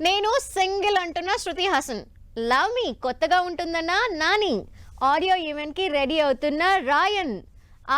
నేను సింగిల్ అంటున్న శృతి హాసన్. లవ్ మీ కొత్తగా ఉంటుందన్న నాని. ఆడియో ఈవెంట్ కి రెడీ అవుతున్న రాయన్.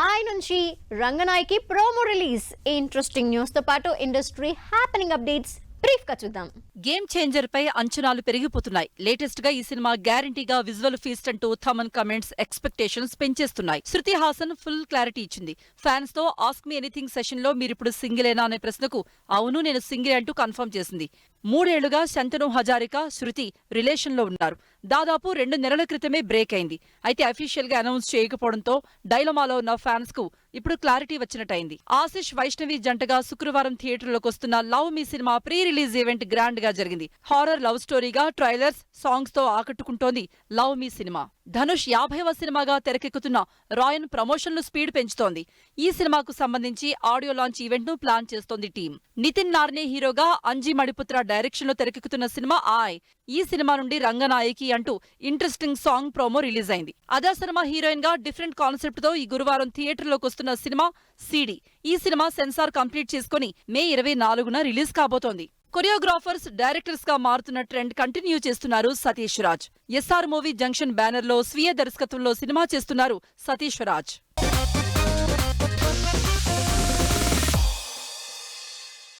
ఆయన నుంచి Ranganayaki promo release. Interesting news తో పాటు ఇండస్ట్రీ హ్యాపెనింగ్ అప్డేట్స్ బ్రీఫ్ గా చూద్దాం. గేమ్ చేంజర్ పై అంచనాలు పెరిగిపోతున్నాయి. లేటెస్ట్ గా ఈ సినిమా గ్యారంటీగా విజువల్ ఫీస్ట్ అంటూ Thaman comments expectations పెంచేస్తున్నాయి. Shruti Haasan full clarity ఇచ్చింది. ఫ్యాన్స్ తో ఆస్క్ మీ ఎనీథింగ్ సెషన్ లో మీరిప్పుడు సింగిలేనా అనే ప్రశ్నకు అవును నేను సింగిల్ అంటూ కన్ఫర్మ్ చేసింది. 3 ఏళ్లుగా శంతను హజారికా, శృతి రిలేషన్ లో ఉన్నారు. దాదాపు 2 నెలల క్రితమే బ్రేక్ అయింది. అయితే అఫీషియల్ గా అనౌన్స్ చేయకపోవడంతో డైలమాలో ఉన్న ఫ్యాన్స్ కు ఇప్పుడు క్లారిటీ వచ్చినట్టయింది. ఆశిష్ వైష్ణవి జంటగా శుక్రవారం థియేటర్లోకి వస్తున్న లవ్ మీ cinema pre release event grand గా జరిగింది. హారర్ లవ్ స్టోరీగా ట్రైలర్స్, సాంగ్స్ తో ఆకట్టుకుంటోంది లవ్ మీ సినిమా. ధనుష్ 50వ సినిమాగా తెరకెక్కుతున్న రాయన్ ప్రమోషన్లు స్పీడ్ పెంచుతోంది. ఈ సినిమాకు సంబంధించి ఆడియో లాంచ్ ఈవెంట్ ను ప్లాన్ చేస్తోంది టీం. నితిన్ నార్నే హీరోగా అంజీ మణిపుత్ర డైరెక్షన్ లో తెరకెక్కుతున్న సినిమా ఆయ్. ఈ సినిమా నుండి రంగనాయకి అంటూ ఇంట్రెస్టింగ్ సాంగ్ ప్రోమో రిలీజ్ అయింది. అదా సినిమా హీరోయిన్ గా డిఫరెంట్ కాన్సెప్ట్ తో ఈ గురువారం థియేటర్లోకి వస్తున్న సినిమా సీడీ. ఈ సినిమా సెన్సార్ కంప్లీట్ చేసుకుని మే 24న రిలీజ్ కాబోతోంది. కొరియోగ్రాఫర్స్, డైరెక్టర్స్ గా మారుతున్న ట్రెండ్ కంటిన్యూ చేస్తున్నారు Satish Raj. SR movie junction banner లో స్వీయ దర్శకత్వంలో సినిమా చేస్తున్నారు సతీష్ రాజ్.